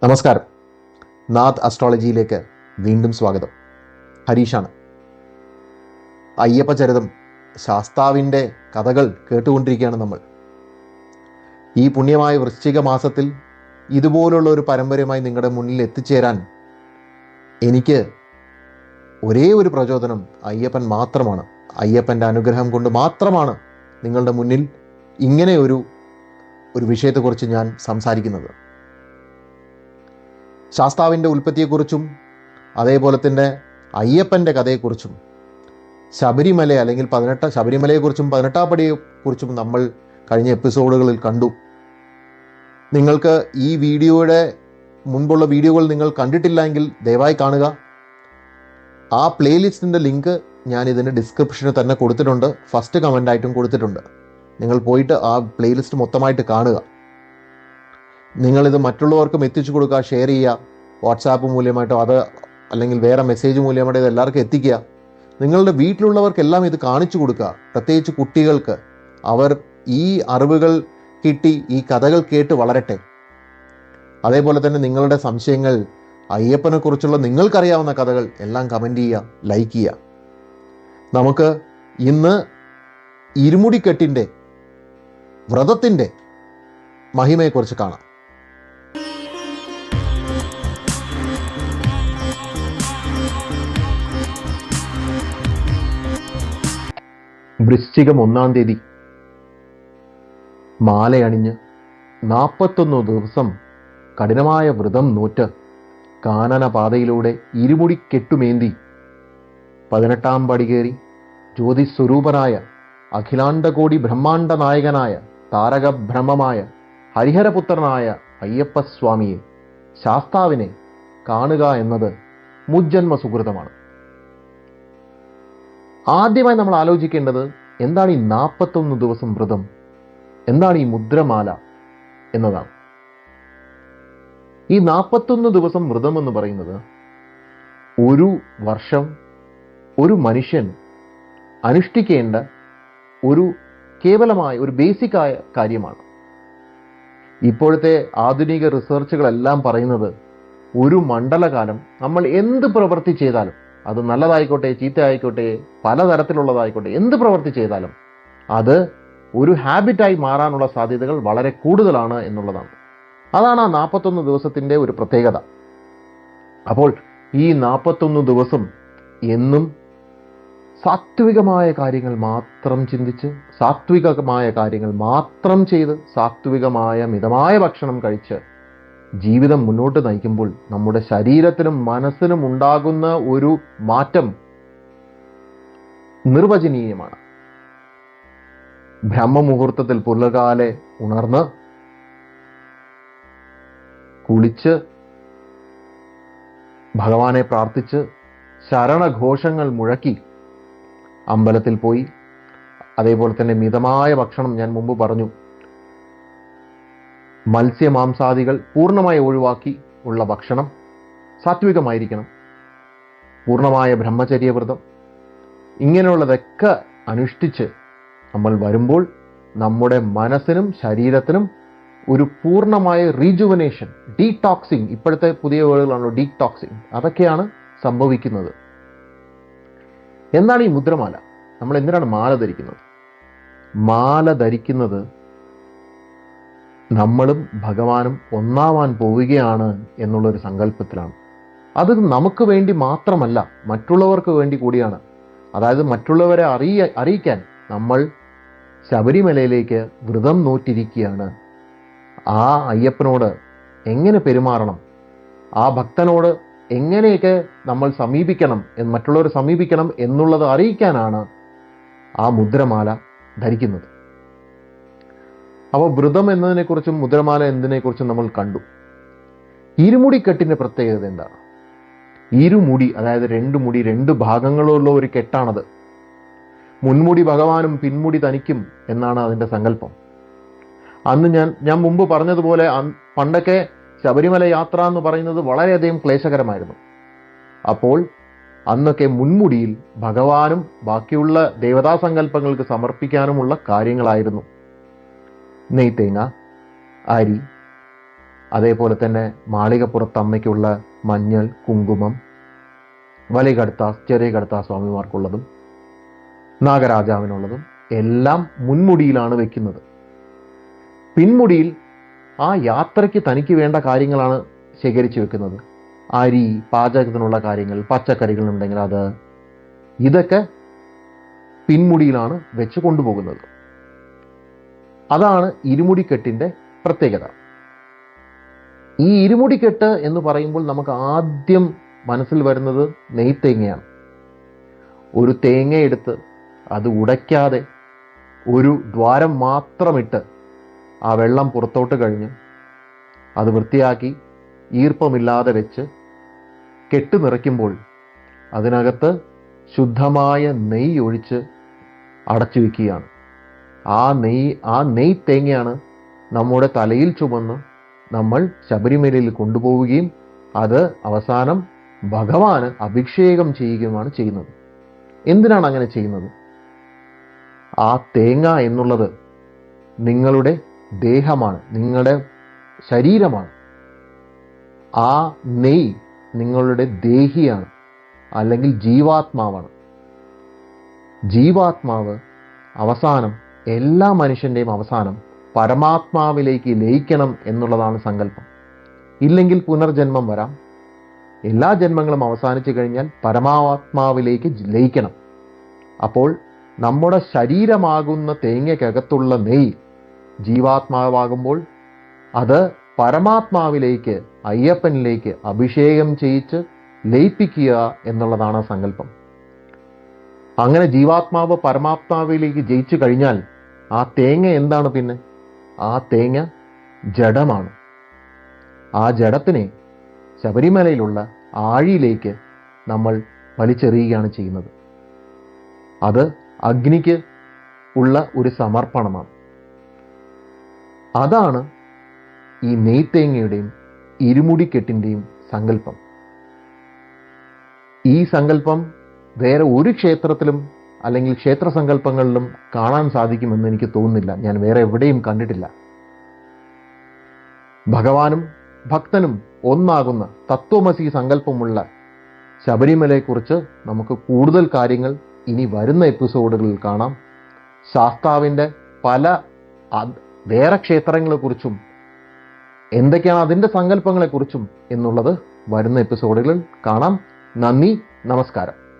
നമസ്കാരം. നാഥ് അസ്ട്രോളജിയിലേക്ക് വീണ്ടും സ്വാഗതം. ഹരീഷാണ്. അയ്യപ്പ ചരിതം, ശാസ്താവിൻ്റെ കഥകൾ കേട്ടുകൊണ്ടിരിക്കുകയാണ് നമ്മൾ. ഈ പുണ്യമായ വൃശ്ചിക മാസത്തിൽ ഇതുപോലുള്ള ഒരു പരമ്പരയുമായി നിങ്ങളുടെ മുന്നിൽ എത്തിച്ചേരാൻ എനിക്ക് ഒരേ ഒരു പ്രചോദനം അയ്യപ്പൻ മാത്രമാണ്. അയ്യപ്പൻ്റെ അനുഗ്രഹം കൊണ്ട് മാത്രമാണ് നിങ്ങളുടെ മുന്നിൽ ഇങ്ങനെ ഒരു വിഷയത്തെക്കുറിച്ച് ഞാൻ സംസാരിക്കുന്നത്. ശാസ്താവിൻ്റെ ഉൽപ്പത്തിയെക്കുറിച്ചും അതേപോലെ തന്നെ അയ്യപ്പൻ്റെ കഥയെക്കുറിച്ചും ശബരിമല അല്ലെങ്കിൽ ശബരിമലയെക്കുറിച്ചും 18-ാം പടിയെക്കുറിച്ചും നമ്മൾ കഴിഞ്ഞ എപ്പിസോഡുകളിൽ കണ്ടു. നിങ്ങൾക്ക് ഈ വീഡിയോയുടെ മുൻപുള്ള വീഡിയോകൾ നിങ്ങൾ കണ്ടിട്ടില്ലെങ്കിൽ ദയവായി കാണുക. ആ പ്ലേലിസ്റ്റിൻ്റെ ലിങ്ക് ഞാൻ ഇതിൻ്റെ ഡിസ്ക്രിപ്ഷനിൽ തന്നെ കൊടുത്തിട്ടുണ്ട്, ഫസ്റ്റ് കമൻ്റായിട്ടും കൊടുത്തിട്ടുണ്ട്. നിങ്ങൾ പോയിട്ട് ആ പ്ലേലിസ്റ്റ് മൊത്തമായിട്ട് കാണുക. നിങ്ങളിത് മറ്റുള്ളവർക്കും എത്തിച്ചു കൊടുക്കുക, ഷെയർ ചെയ്യുക. വാട്സാപ്പ് മൂല്യമായിട്ടോ അല്ലെങ്കിൽ വേറെ മെസ്സേജ് മൂല്യമായിട്ടോ ഇത് എല്ലാവർക്കും എത്തിക്കുക. നിങ്ങളുടെ വീട്ടിലുള്ളവർക്കെല്ലാം ഇത് കാണിച്ചു കൊടുക്കുക, പ്രത്യേകിച്ച് കുട്ടികൾക്ക്. അവർ ഈ അറിവുകൾ കിട്ടി ഈ കഥകൾ കേട്ട് വളരട്ടെ. അതേപോലെ തന്നെ നിങ്ങളുടെ സംശയങ്ങൾ, അയ്യപ്പനെക്കുറിച്ചുള്ള നിങ്ങൾക്കറിയാവുന്ന കഥകൾ എല്ലാം കമൻറ്റ് ചെയ്യുക, ലൈക്ക് ചെയ്യുക. നമുക്ക് ഇന്ന് ഇരുമുടിക്കെട്ടിൻ്റെ വ്രതത്തിൻ്റെ മഹിമയെക്കുറിച്ച് കാണാം. വൃശ്ചികം 1-ാം തീയതി മാലയണിഞ്ഞ് 41 ദിവസം കഠിനമായ വ്രതം നോറ്റ് കാനനപാതയിലൂടെ ഇരുമുടിക്കെട്ടുമേന്തി 18-ാം പടി കയറി ജ്യോതിസ്വരൂപനായ അഖിലാണ്ടകോടി ബ്രഹ്മാണ്ട നായകനായ താരകബ്രഹ്മമായ ഹരിഹരപുത്രനായ അയ്യപ്പസ്വാമിയെ, ശാസ്താവിനെ കാണുക എന്നത് മുജ്ജന്മ സുകൃതമാണ്. ആദ്യമായി നമ്മൾ ആലോചിക്കേണ്ടത് എന്താണ് ഈ 41 ദിവസം വ്രതം, എന്താണ് ഈ മുദ്രമാല എന്നതാണ്. ഈ 41 ദിവസം വ്രതം എന്ന് പറയുന്നത് ഒരു വർഷം ഒരു മനുഷ്യൻ അനുഷ്ഠിക്കേണ്ട കേവലമായ ഒരു ബേസിക്കായ കാര്യമാണ്. ഇപ്പോഴത്തെ ആധുനിക റിസർച്ചുകളെല്ലാം പറയുന്നത് ഒരു മണ്ഡലകാലം നമ്മൾ എന്ത് പ്രവൃത്തി ചെയ്താലും, അത് നല്ലതായിക്കോട്ടെ ചീത്തയായിക്കോട്ടെ പലതരത്തിലുള്ളതായിക്കോട്ടെ, എന്ത് പ്രവൃത്തി ചെയ്താലും അത് ഒരു ഹാബിറ്റായി മാറാനുള്ള സാധ്യതകൾ വളരെ കൂടുതലാണ് എന്നുള്ളതാണ്. അതാണ് ആ 41 ദിവസത്തിൻ്റെ ഒരു പ്രത്യേകത. അപ്പോൾ ഈ 41 ദിവസം എന്നും സാത്വികമായ കാര്യങ്ങൾ മാത്രം ചിന്തിച്ച്, സാത്വികമായ കാര്യങ്ങൾ മാത്രം ചെയ്ത്, സാത്വികമായ മിതമായ ഭക്ഷണം കഴിച്ച് ജീവിതം മുന്നോട്ട് നയിക്കുമ്പോൾ നമ്മുടെ ശരീരത്തിനും മനസ്സിനും ഉണ്ടാകുന്ന ഒരു മാറ്റം നിർവചനീയമാണ്. ബ്രഹ്മമുഹൂർത്തത്തിൽ പുലർകാലെ ഉണർന്ന് കുളിച്ച് ഭഗവാനെ പ്രാർത്ഥിച്ച് ശരണഘോഷങ്ങൾ മുഴക്കി അമ്പലത്തിൽ പോയി, അതേപോലെ തന്നെ മിതമായ ഭക്ഷണം, ഞാൻ മുമ്പ് പറഞ്ഞു, മത്സ്യമാംസാദികൾ പൂർണ്ണമായി ഒഴിവാക്കി ഉള്ള ഭക്ഷണം സാത്വികമായിരിക്കണം, പൂർണ്ണമായ ബ്രഹ്മചര്യവ്രതം, ഇങ്ങനെയുള്ളതൊക്കെ അനുഷ്ഠിച്ച് നമ്മൾ വരുമ്പോൾ നമ്മുടെ മനസ്സിനും ശരീരത്തിനും ഒരു പൂർണ്ണമായ റീജുവനേഷൻ, ഡീടോക്സിങ്, ഇപ്പോഴത്തെ പുതിയ വേർഡുകളാണല്ലോ ഡീടോക്സിങ്, അതൊക്കെയാണ് സംഭവിക്കുന്നത്. എന്താണ് ഈ മുദ്രമാല? നമ്മൾ എന്തിനാണ് മാല ധരിക്കുന്നത്? മാല ധരിക്കുന്നത് നമ്മളും ഭഗവാനും ഒന്നാവാൻ പോവുകയാണ് എന്നുള്ളൊരു സങ്കല്പത്തിലാണ്. അത് നമുക്ക് വേണ്ടി മാത്രമല്ല, മറ്റുള്ളവർക്ക് വേണ്ടി കൂടിയാണ്. അതായത് മറ്റുള്ളവരെ അറിയിക്കാൻ നമ്മൾ ശബരിമലയിലേക്ക് വ്രതം നോറ്റിരിക്കുകയാണ്. ആ അയ്യപ്പനോട് എങ്ങനെ പെരുമാറണം, ആ ഭക്തനോട് എങ്ങനെയൊക്കെ നമ്മൾ മറ്റുള്ളവരെ സമീപിക്കണം എന്നുള്ളത് അറിയിക്കാനാണ് ആ മുദ്രമാല ധരിക്കുന്നത്. അപ്പോൾ വ്രതം എന്നതിനെക്കുറിച്ചും മുദ്രമാല എന്നതിനെക്കുറിച്ചും നമ്മൾ കണ്ടു. ഇരുമുടിക്കെട്ടിൻ്റെ പ്രത്യേകത എന്താണ്? ഇരുമുടി, അതായത് 2 മുടി, 2 ഭാഗങ്ങളുള്ള ഒരു കെട്ടാണത്. മുൻമുടി ഭഗവാനും പിൻമുടി തനിക്കും എന്നാണ് അതിൻ്റെ സങ്കല്പം. അന്ന് ഞാൻ മുമ്പ് പറഞ്ഞതുപോലെ പണ്ടൊക്കെ ശബരിമല യാത്ര എന്ന് പറയുന്നത് വളരെയധികം ക്ലേശകരമായിരുന്നു. അപ്പോൾ അന്നൊക്കെ മുൻമുടിയിൽ ഭഗവാനും ബാക്കിയുള്ള ദേവതാ സങ്കല്പങ്ങൾക്ക് സമർപ്പിക്കാനുമുള്ള കാര്യങ്ങളായിരുന്നു നെയ്ത്തേങ്ങ, അരി, അതേപോലെ തന്നെ മാളികപ്പുറത്തമ്മയ്ക്കുള്ള മഞ്ഞൾ, കുങ്കുമം, വലിയ കടുത്താസ്, ചെറിയ കടുത്താസ് സ്വാമിമാർക്കുള്ളതും നാഗരാജാവിനുള്ളതും എല്ലാം മുൻമുടിയിലാണ് വെക്കുന്നത്. പിൻമുടിയിൽ ആ യാത്രയ്ക്ക് തനിക്ക് വേണ്ട കാര്യങ്ങളാണ് ശേഖരിച്ചു വെക്കുന്നത്. അരി, പാചകത്തിനുള്ള കാര്യങ്ങൾ, പച്ചക്കറികൾ ഉണ്ടെങ്കിൽ അത്, ഇതൊക്കെ പിൻമുടിയിലാണ് വെച്ച് കൊണ്ടുപോകുന്നത്. അതാണ് ഇരുമുടിക്കെട്ടിൻ്റെ പ്രത്യേകത. ഈ ഇരുമുടിക്കെട്ട് എന്ന് പറയുമ്പോൾ നമുക്ക് ആദ്യം മനസ്സിൽ വരുന്നത് നെയ്ത്തേങ്ങയാണ്. ഒരു തേങ്ങ എടുത്ത് അത് ഉടയ്ക്കാതെ ഒരു ദ്വാരം മാത്രമിട്ട് ആ വെള്ളം പുറത്തോട്ട് കഴിഞ്ഞ് അത് വൃത്തിയാക്കി ഈർപ്പമില്ലാതെ വെച്ച് കെട്ട് നിറയ്ക്കുമ്പോൾ അതിനകത്ത് ശുദ്ധമായ നെയ്യ് ഒഴിച്ച് അടച്ചു വയ്ക്കുകയാണ്. ആ നെയ്യ് തേങ്ങയാണ് നമ്മുടെ തലയിൽ ചുമന്ന് നമ്മൾ ശബരിമലയിൽ കൊണ്ടുപോവുകയും അത് അവസാനം ഭഗവാന് അഭിഷേകം ചെയ്യുകയുമാണ് ചെയ്യുന്നത്. എന്തിനാണ് അങ്ങനെ ചെയ്യുന്നത്? ആ തേങ്ങ എന്നുള്ളത് നിങ്ങളുടെ ദേഹമാണ്, നിങ്ങളുടെ ശരീരമാണ്. ആ നെയ്യ് നിങ്ങളുടെ ദേഹിയാണ്, അല്ലെങ്കിൽ ജീവാത്മാവാണ്. ജീവാത്മാവ് അവസാനം, എല്ലാ മനുഷ്യൻ്റെയും അവസാനം പരമാത്മാവിലേക്ക് ലയിക്കണം എന്നുള്ളതാണ് സങ്കല്പം. ഇല്ലെങ്കിൽ പുനർജന്മം വരാം. എല്ലാ ജന്മങ്ങളും അവസാനിച്ചു കഴിഞ്ഞാൽ പരമാത്മാവിലേക്ക് ലയിക്കണം. അപ്പോൾ നമ്മുടെ ശരീരമാകുന്ന തേങ്ങയ്ക്കകത്തുള്ള നെയ്യ് ജീവാത്മാവാകുമ്പോൾ അത് പരമാത്മാവിലേക്ക്, അയ്യപ്പനിലേക്ക് അഭിഷേകം ചെയ്യിച്ച് ലയിപ്പിക്കുക എന്നുള്ളതാണ് സങ്കല്പം. അങ്ങനെ ജീവാത്മാവ് പരമാത്മാവിലേക്ക് ജയിച്ചു കഴിഞ്ഞാൽ ആ തേങ്ങ എന്താണ്? പിന്നെ ആ തേങ്ങ ജഡമാണ്. ആ ജഡത്തിനെ ശബരിമലയിലുള്ള ആഴിയിലേക്ക് നമ്മൾ വലിച്ചെറിയുകയാണ് ചെയ്യുന്നത്. അത് അഗ്നിക്ക് ഉള്ള ഒരു സമർപ്പണമാണ്. അതാണ് ഈ നെയ്ത്തേങ്ങയുടെയും ഇരുമുടിക്കെട്ടിൻ്റെയും സങ്കല്പം. ഈ സങ്കല്പം വേറെ ഒരു ക്ഷേത്രത്തിലും അല്ലെങ്കിൽ ക്ഷേത്ര സങ്കല്പങ്ങളിലും കാണാൻ സാധിക്കുമെന്ന് എനിക്ക് തോന്നുന്നില്ല. ഞാൻ വേറെ എവിടെയും കണ്ടിട്ടില്ല. ഭഗവാനും ഭക്തനും ഒന്നാകുന്ന തത്വമസി സങ്കല്പമുള്ള ശബരിമലയെക്കുറിച്ച് നമുക്ക് കൂടുതൽ കാര്യങ്ങൾ ഇനി വരുന്ന എപ്പിസോഡുകളിൽ കാണാം. ശാസ്താവിൻ്റെ പല വേറെ ക്ഷേത്രങ്ങളെക്കുറിച്ചും എന്തൊക്കെയാണ് അതിൻ്റെ സങ്കല്പങ്ങളെക്കുറിച്ചും എന്നുള്ളത് വരുന്ന എപ്പിസോഡുകളിൽ കാണാം. നന്ദി, നമസ്കാരം.